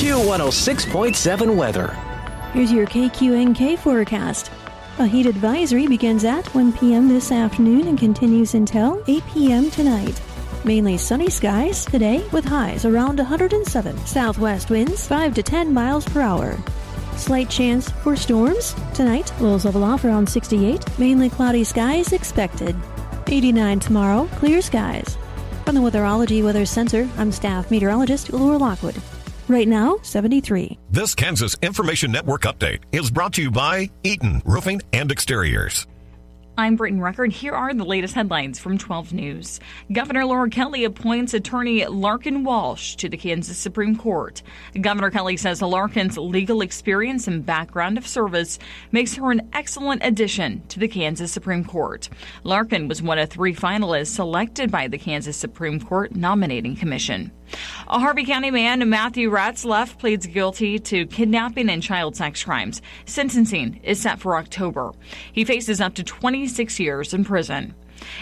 Q106.7 weather. Here's your KQNK forecast. A heat advisory begins at 1 p.m. this afternoon and continues until 8 p.m. tonight. Mainly sunny skies today with highs around 107. Southwest winds 5 to 10 miles per hour. Slight chance for storms. Tonight, lows level off around 68. Mainly cloudy skies expected. 89 tomorrow, clear skies. From the Weatherology Weather Center, I'm staff meteorologist Laura Lockwood. Right now, 73. This Kansas Information Network update is brought to you by Eaton Roofing and Exteriors. I'm Britton Ruckert. Here are the latest headlines from 12 News. Governor Laura Kelly appoints attorney Larkin Walsh to the Kansas Supreme Court. Governor Kelly says Larkin's legal experience and background of service makes her an excellent addition to the Kansas Supreme Court. Larkin was one of 3 finalists selected by the Kansas Supreme Court Nominating Commission. A Harvey County man, Matthew Ratzlaff, pleads guilty to kidnapping and child sex crimes. Sentencing is set for October. He faces up to 26 years in prison.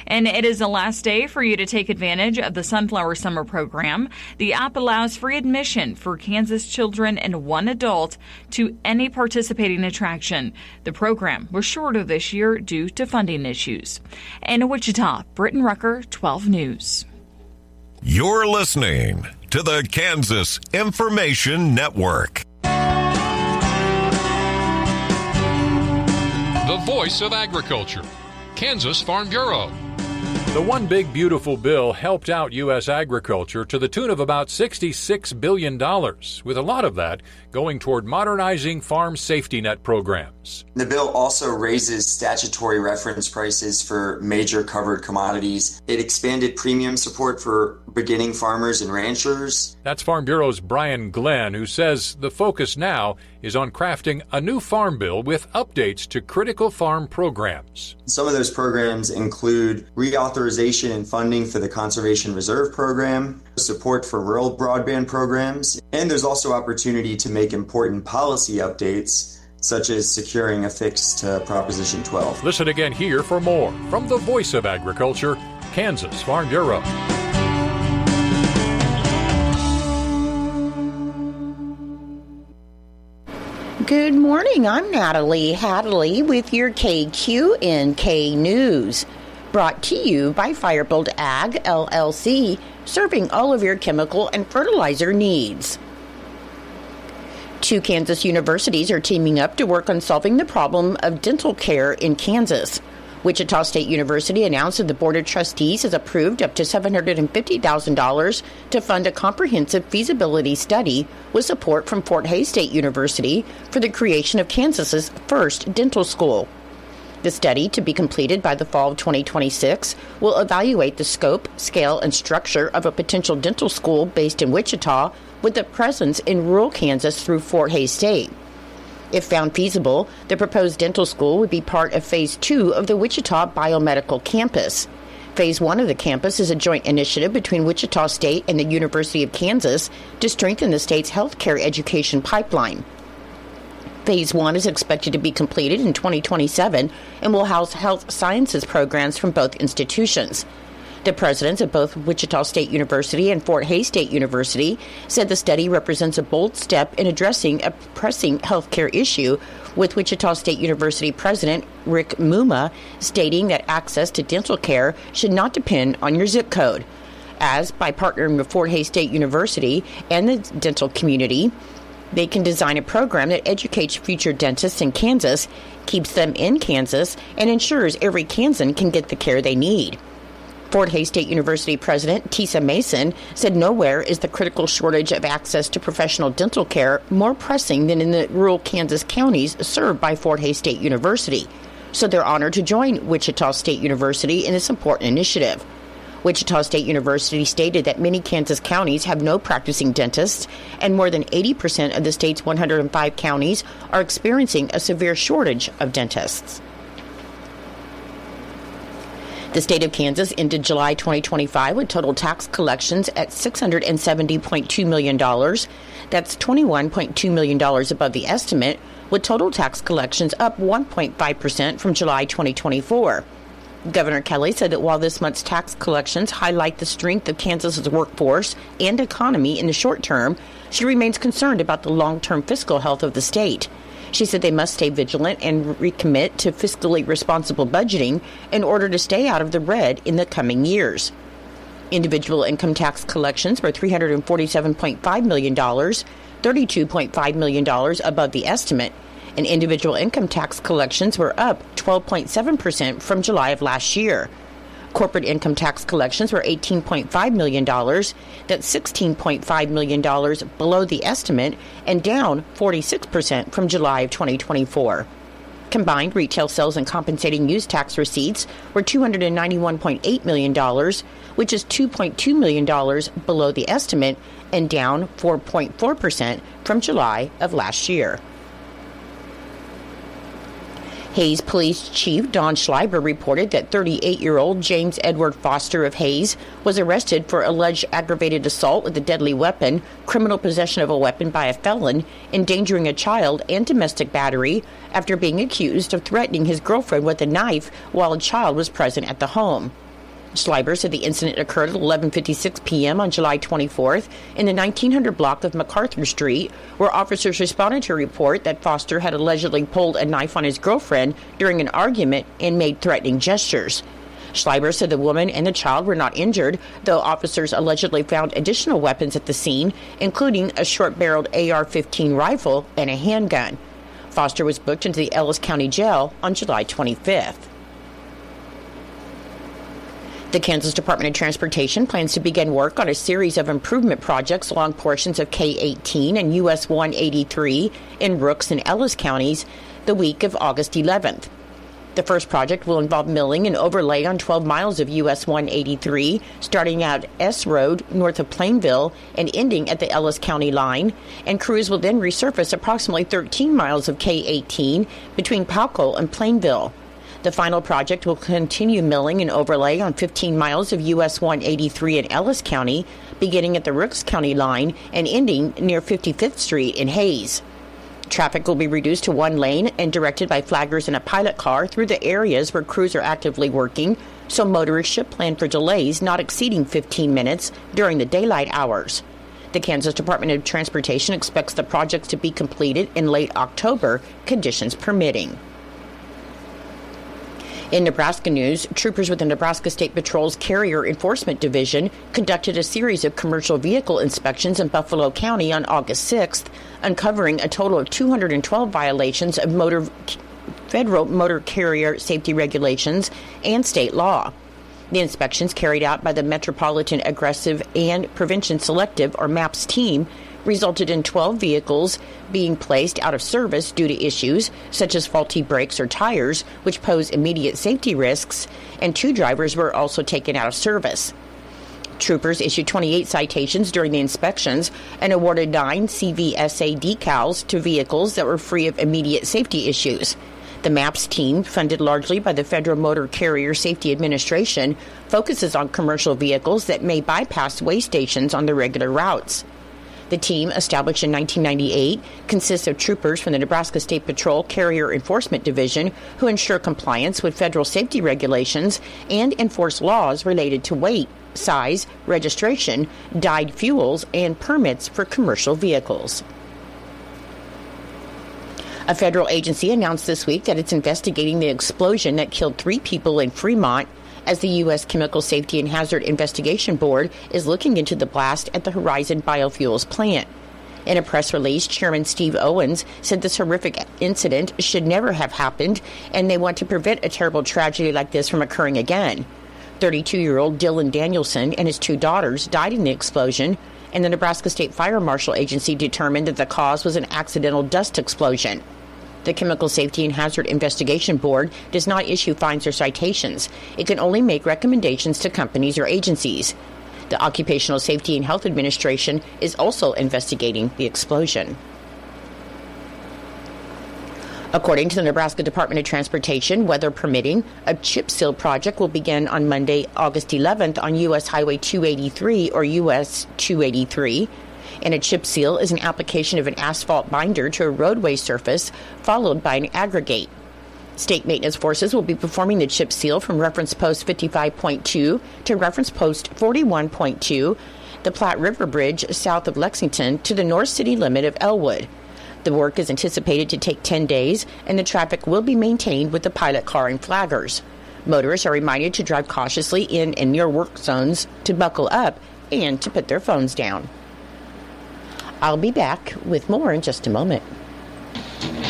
And it is the last day for you to take advantage of the Sunflower Summer Program. The app allows free admission for Kansas children and 1 adult to any participating attraction. The program was shorter this year due to funding issues. In Wichita, Britton Rucker, 12 News. You're listening to the Kansas Information Network. The voice of agriculture, Kansas Farm Bureau. The One Big Beautiful Bill helped out U.S. agriculture to the tune of about $66 billion, with a lot of that going toward modernizing farm safety net programs. The bill also raises statutory reference prices for major covered commodities. It expanded premium support for beginning farmers and ranchers. That's Farm Bureau's Brian Glenn, who says the focus now is on crafting a new farm bill with updates to critical farm programs. Some of those programs include reauthorization and funding for the Conservation Reserve Program, support for rural broadband programs, and there's also opportunity to make important policy updates, such as securing a fix to Proposition 12. Listen again here for more from the voice of agriculture, Kansas Farm Bureau. Good morning, I'm Natalie Hadley with your KQNK News. Brought to you by Firebuild Ag, LLC, serving all of your chemical and fertilizer needs. 2 Kansas universities are teaming up to work on solving the problem of dental care in Kansas. Wichita State University announced that the Board of Trustees has approved up to $750,000 to fund a comprehensive feasibility study with support from Fort Hays State University for the creation of Kansas's first dental school. The study, to be completed by the fall of 2026, will evaluate the scope, scale, and structure of a potential dental school based in Wichita with a presence in rural Kansas through Fort Hays State. If found feasible, the proposed dental school would be part of Phase 2 of the Wichita Biomedical Campus. Phase 1 of the campus is a joint initiative between Wichita State and the University of Kansas to strengthen the state's healthcare education pipeline. Phase 1 is expected to be completed in 2027 and will house health sciences programs from both institutions. The presidents of both Wichita State University and Fort Hays State University said the study represents a bold step in addressing a pressing healthcare issue, with Wichita State University President Rick Muma stating that access to dental care should not depend on your zip code. As, by partnering with Fort Hays State University and the dental community, they can design a program that educates future dentists in Kansas, keeps them in Kansas, and ensures every Kansan can get the care they need. Fort Hays State University President Tisa Mason said nowhere is the critical shortage of access to professional dental care more pressing than in the rural Kansas counties served by Fort Hays State University. So they're honored to join Wichita State University in this important initiative. Wichita State University stated that many Kansas counties have no practicing dentists, and more than 80% of the state's 105 counties are experiencing a severe shortage of dentists. The state of Kansas ended July 2025 with total tax collections at $670.2 million. That's $21.2 million above the estimate, with total tax collections up 1.5% from July 2024. Governor Kelly said that while this month's tax collections highlight the strength of Kansas's workforce and economy in the short term, she remains concerned about the long-term fiscal health of the state. She said they must stay vigilant and recommit to fiscally responsible budgeting in order to stay out of the red in the coming years. Individual income tax collections were $347.5 million, $32.5 million above the estimate, and individual income tax collections were up 12.7% from July of last year. Corporate income tax collections were $18.5 million. That's $16.5 million below the estimate and down 46% from July of 2024. Combined retail sales and compensating use tax receipts were $291.8 million, which is $2.2 million below the estimate and down 4.4% from July of last year. Hayes Police Chief Don Schleiber reported that 38-year-old James Edward Foster of Hayes was arrested for alleged aggravated assault with a deadly weapon, criminal possession of a weapon by a felon, endangering a child, and domestic battery after being accused of threatening his girlfriend with a knife while a child was present at the home. Schleiber said the incident occurred at 11:56 p.m. on July 24th in the 1900 block of MacArthur Street, where officers responded to a report that Foster had allegedly pulled a knife on his girlfriend during an argument and made threatening gestures. Schleiber said the woman and the child were not injured, though officers allegedly found additional weapons at the scene, including a short-barreled AR-15 rifle and a handgun. Foster was booked into the Ellis County Jail on July 25th. The Kansas Department of Transportation plans to begin work on a series of improvement projects along portions of K-18 and US 183 in Rooks and Ellis counties the week of August 11th. The first project will involve milling and overlay on 12 miles of US 183, starting at S Road north of Plainville and ending at the Ellis County line, and crews will then resurface approximately 13 miles of K-18 between Palco and Plainville. The final project will continue milling and overlay on 15 miles of US 183 in Ellis County, beginning at the Rooks County line and ending near 55th Street in Hayes. Traffic will be reduced to one lane and directed by flaggers in a pilot car through the areas where crews are actively working, so motorists should plan for delays not exceeding 15 minutes during the daylight hours. The Kansas Department of Transportation expects the projects to be completed in late October, conditions permitting. In Nebraska news, troopers with the Nebraska State Patrol's Carrier Enforcement Division conducted a series of commercial vehicle inspections in Buffalo County on August 6th, uncovering a total of 212 violations of federal motor carrier safety regulations and state law. The inspections carried out by the Metropolitan Aggressive and Prevention Selective, or MAPS team, resulted in 12 vehicles being placed out of service due to issues such as faulty brakes or tires, which pose immediate safety risks, and 2 drivers were also taken out of service. Troopers issued 28 citations during the inspections and awarded 9 CVSA decals to vehicles that were free of immediate safety issues. The MAPS team, funded largely by the Federal Motor Carrier Safety Administration, focuses on commercial vehicles that may bypass weigh stations on their regular routes. The team, established in 1998, consists of troopers from the Nebraska State Patrol Carrier Enforcement Division who ensure compliance with federal safety regulations and enforce laws related to weight, size, registration, dyed fuels, and permits for commercial vehicles. A federal agency announced this week that it's investigating the explosion that killed 3 people in Fremont, as the U.S. Chemical Safety and Hazard Investigation Board is looking into the blast at the Horizon Biofuels plant. In a press release, Chairman Steve Owens said this horrific incident should never have happened, and they want to prevent a terrible tragedy like this from occurring again. 32-year-old Dylan Danielson and his 2 daughters died in the explosion, and the Nebraska State Fire Marshal Agency determined that the cause was an accidental dust explosion. The Chemical Safety and Hazard Investigation Board does not issue fines or citations. It can only make recommendations to companies or agencies. The Occupational Safety and Health Administration is also investigating the explosion. According to the Nebraska Department of Transportation, weather permitting, a chip seal project will begin on Monday, August 11th on U.S. Highway 283 or U.S. 283. And a chip seal is an application of an asphalt binder to a roadway surface, followed by an aggregate. State maintenance forces will be performing the chip seal from reference post 55.2 to reference post 41.2, the Platte River Bridge south of Lexington, to the north city limit of Elwood. The work is anticipated to take 10 days, and the traffic will be maintained with the pilot car and flaggers. Motorists are reminded to drive cautiously in and near work zones, to buckle up, and to put their phones down. I'll be back with more in just a moment.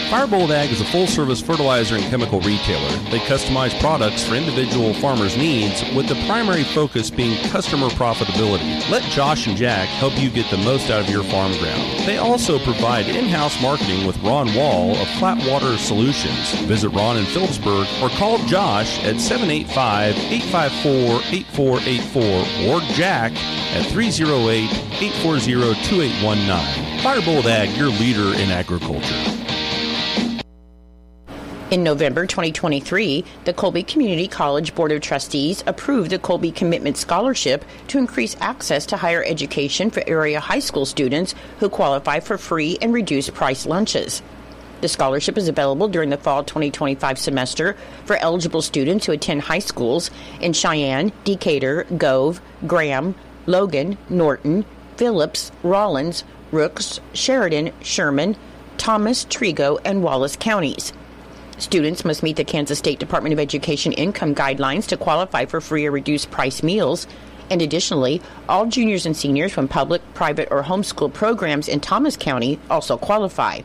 Firebolt Ag is a full-service fertilizer and chemical retailer. They customize products for individual farmers' needs, with the primary focus being customer profitability. Let Josh and Jack help you get the most out of your farm ground. They also provide in-house marketing with Ron Wall of Flatwater Solutions. Visit Ron in Phillipsburg or call Josh at 785-854-8484 or Jack at 308-840-2819. Firebolt Ag, your leader in agriculture. In November 2023, the Colby Community College Board of Trustees approved the Colby Commitment Scholarship to increase access to higher education for area high school students who qualify for free and reduced price lunches. The scholarship is available during the fall 2025 semester for eligible students who attend high schools in Cheyenne, Decatur, Gove, Graham, Logan, Norton, Phillips, Rollins, Rooks, Sheridan, Sherman, Thomas, Trigo, and Wallace counties. Students must meet the Kansas State Department of Education income guidelines to qualify for free or reduced price meals. And additionally, all juniors and seniors from public, private, or homeschool programs in Thomas County also qualify.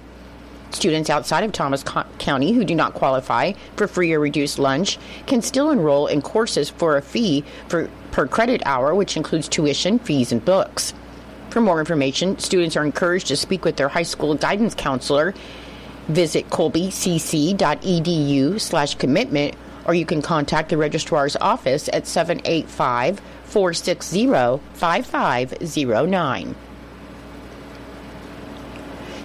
Students outside of Thomas County who do not qualify for free or reduced lunch can still enroll in courses for a fee per credit hour, which includes tuition, fees, and books. For more information, students are encouraged to speak with their high school guidance counselor. Visit colbycc.edu/commitment, or you can contact the registrar's office at 785-460-5509.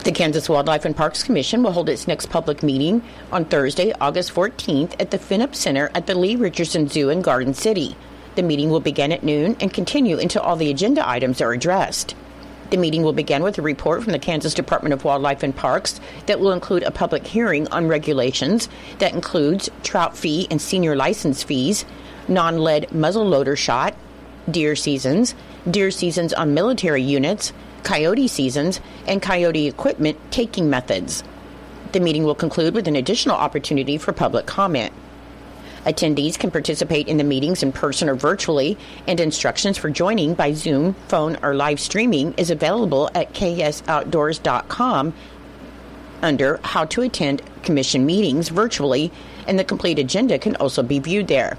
The Kansas Wildlife and Parks Commission will hold its next public meeting on Thursday, August 14th at the Finup Center at the Lee Richardson Zoo in Garden City. The meeting will begin at noon and continue until all the agenda items are addressed. The meeting will begin with a report from the Kansas Department of Wildlife and Parks that will include a public hearing on regulations that includes trout fee and senior license fees, non-lead muzzleloader shot, deer seasons on military units, coyote seasons, and coyote equipment taking methods. The meeting will conclude with an additional opportunity for public comment. Attendees can participate in the meetings in person or virtually, and instructions for joining by Zoom, phone, or live streaming is available at ksoutdoors.com under How to Attend Commission Meetings Virtually, and the complete agenda can also be viewed there.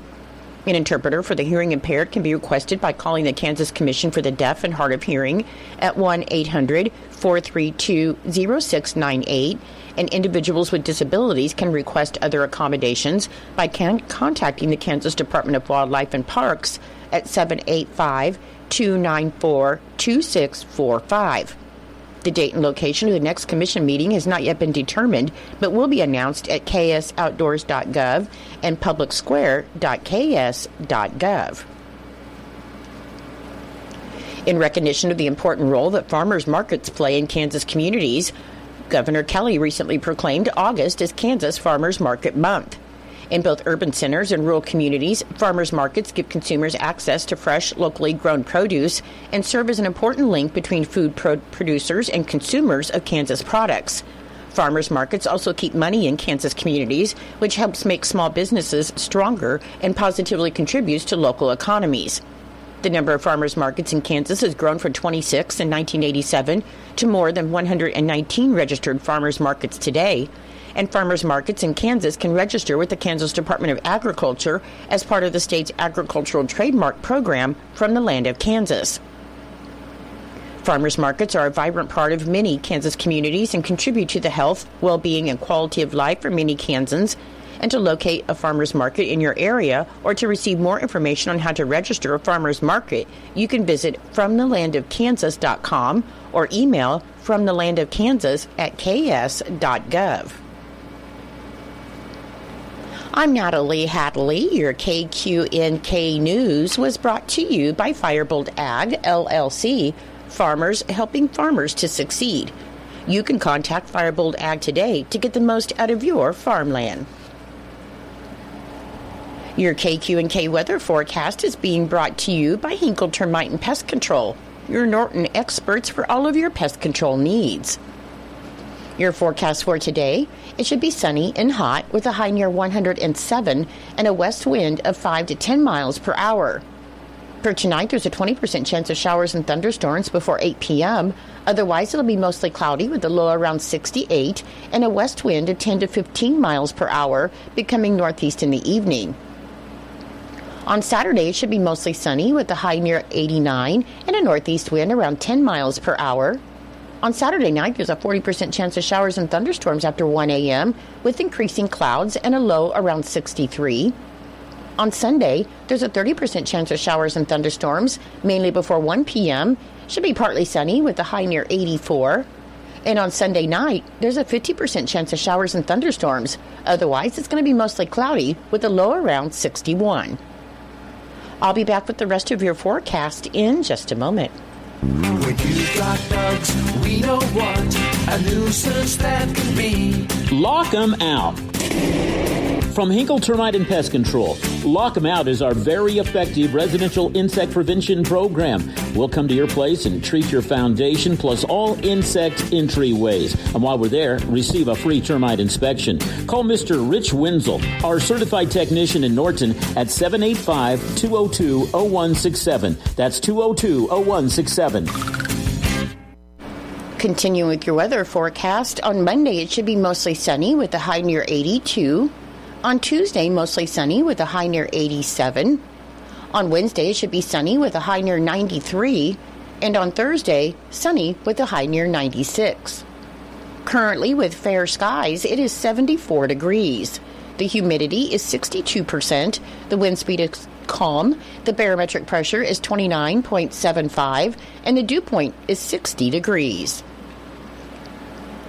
An interpreter for the hearing impaired can be requested by calling the Kansas Commission for the Deaf and Hard of Hearing at 1-800-432-0698, and individuals with disabilities can request other accommodations by contacting the Kansas Department of Wildlife and Parks at 785-294-2645. The date and location of the next commission meeting has not yet been determined, but will be announced at ksoutdoors.gov and publicsquare.ks.gov. In recognition of the important role that farmers markets play in Kansas communities, Governor Kelly recently proclaimed August as Kansas Farmers Market Month. In both urban centers and rural communities, farmers markets give consumers access to fresh, locally grown produce and serve as an important link between food producers and consumers of Kansas products. Farmers markets also keep money in Kansas communities, which helps make small businesses stronger and positively contributes to local economies. The number of farmers markets in Kansas has grown from 26 in 1987 to more than 119 registered farmers markets today. And farmers markets in Kansas can register with the Kansas Department of Agriculture as part of the state's agricultural trademark program from the land of Kansas. Farmers markets are a vibrant part of many Kansas communities and contribute to the health, well-being, and quality of life for many Kansans. And to locate a farmers market in your area or to receive more information on how to register a farmers market, you can visit fromthelandofkansas.com or email fromthelandofkansas@ks.gov. I'm Natalie Hadley. Your KQNK News was brought to you by Firebolt Ag, LLC, farmers helping farmers to succeed. You can contact Firebolt Ag today to get the most out of your farmland. Your KQNK weather forecast is being brought to you by Hinkle Termite and Pest Control, your Norton experts for all of your pest control needs. Your forecast for today, it should be sunny and hot with a high near 107 and a west wind of 5 to 10 miles per hour. For tonight, there's a 20% chance of showers and thunderstorms before 8 p.m. Otherwise, it'll be mostly cloudy with a low around 68 and a west wind of 10 to 15 miles per hour, becoming northeast in the evening. On Saturday, it should be mostly sunny with a high near 89 and a northeast wind around 10 miles per hour. On Saturday night, there's a 40% chance of showers and thunderstorms after 1 a.m. with increasing clouds and a low around 63. On Sunday, there's a 30% chance of showers and thunderstorms, mainly before 1 p.m. Should be partly sunny with a high near 84. And on Sunday night, there's a 50% chance of showers and thunderstorms. Otherwise, it's going to be mostly cloudy with a low around 61. I'll be back with the rest of your forecast in just a moment. When you've got bugs, we don't want a nuisance that can be. Lock 'em out. From Hinkle Termite and Pest Control, Lock 'em Out is our very effective residential insect prevention program. We'll come to your place and treat your foundation plus all insect entryways. And while we're there, receive a free termite inspection. Call Mr. Rich Wenzel, our certified technician in Norton, at 785-202-0167. That's 202-0167. Continuing with your weather forecast, on Monday it should be mostly sunny with a high near 82. On Tuesday, mostly sunny with a high near 87. On Wednesday, it should be sunny with a high near 93. And on Thursday, sunny with a high near 96. Currently, with fair skies, it is 74 degrees. The humidity is 62%. The wind speed is calm. The barometric pressure is 29.75. And the dew point is 60 degrees.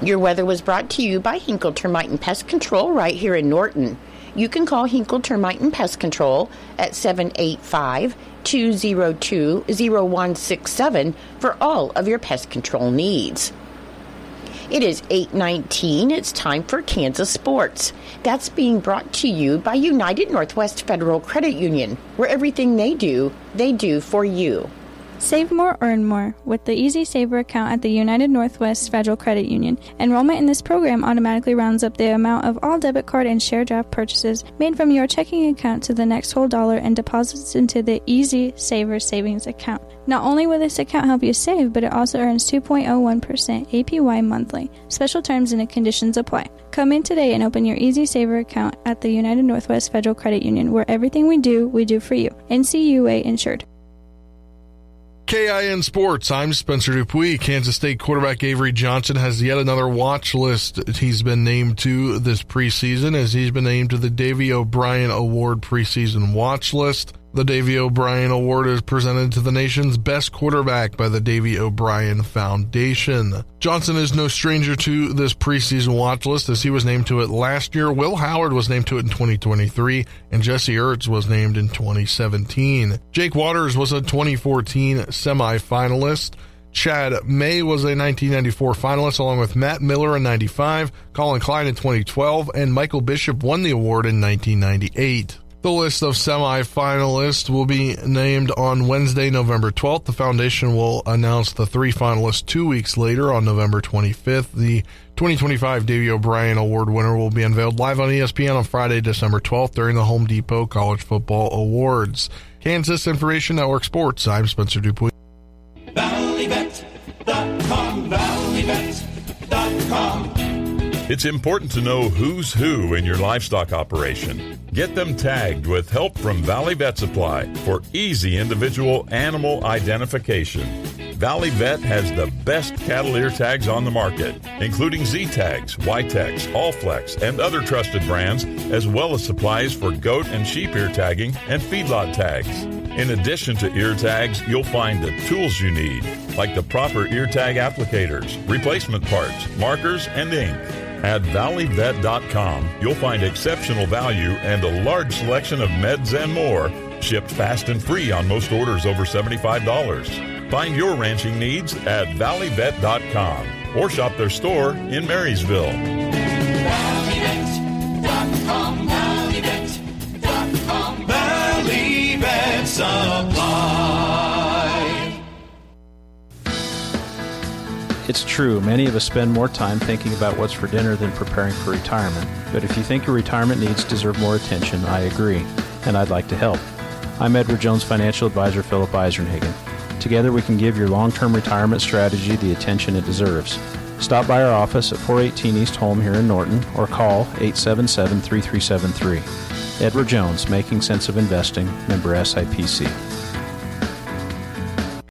Your weather was brought to you by Hinkle Termite and Pest Control right here in Norton. You can call Hinkle Termite and Pest Control at 785-202-0167 for all of your pest control needs. It is 8:19. It's time for Kansas Sports. That's being brought to you by United Northwest Federal Credit Union, where everything they do for you. Save more, earn more with the Easy Saver account at the United Northwest Federal Credit Union. Enrollment in this program automatically rounds up the amount of all debit card and share draft purchases made from your checking account to the next whole dollar and deposits into the Easy Saver savings account. Not only will this account help you save, but it also earns 2.01% APY monthly. Special terms and conditions apply. Come in today and open your Easy Saver account at the United Northwest Federal Credit Union, where everything we do for you. NCUA insured. KIN Sports, I'm Spencer Dupuis. Kansas State quarterback Avery Johnson has yet another watch list he's been named to this preseason, as he's been named to the Davy O'Brien Award preseason watch list. The Davy O'Brien Award is presented to the nation's best quarterback by the Davy O'Brien Foundation. Johnson is no stranger to this preseason watch list, as he was named to it last year. Will Howard was named to it in 2023, and Jesse Ertz was named in 2017. Jake Waters was a 2014 semifinalist. Chad May was a 1994 finalist, along with Matt Miller in 95, Colin Klein in 2012, and Michael Bishop won the award in 1998. The list of semi-finalists will be named on Wednesday, November 12th. The foundation will announce the 3 finalists 2 weeks later on November 25th. The 2025 Davy O'Brien Award winner will be unveiled live on ESPN on Friday, December 12th during the Home Depot College Football Awards. Kansas Information Network Sports, I'm Spencer Dupuis. ValleyBet.com, ValleyBet.com. It's important to know who's who in your livestock operation. Get them tagged with help from Valley Vet Supply for easy individual animal identification. Valley Vet has the best cattle ear tags on the market, including Z-Tags, Y-Tex, Allflex, and other trusted brands, as well as supplies for goat and sheep ear tagging and feedlot tags. In addition to ear tags, you'll find the tools you need, like the proper ear tag applicators, replacement parts, markers, and ink. At ValleyVet.com, you'll find exceptional value and a large selection of meds and more, shipped fast and free on most orders over $75. Find your ranching needs at ValleyVet.com or shop their store in Marysville. ValleyVet.com, ValleyVet.com. It's true, many of us spend more time thinking about what's for dinner than preparing for retirement. But if you think your retirement needs deserve more attention, I agree, and I'd like to help. I'm Edward Jones Financial Advisor Philip Eisenhagen. Together we can give your long-term retirement strategy the attention it deserves. Stop by our office at 418 East Holm here in Norton or call 877-3373. Edward Jones, Making Sense of Investing, member SIPC.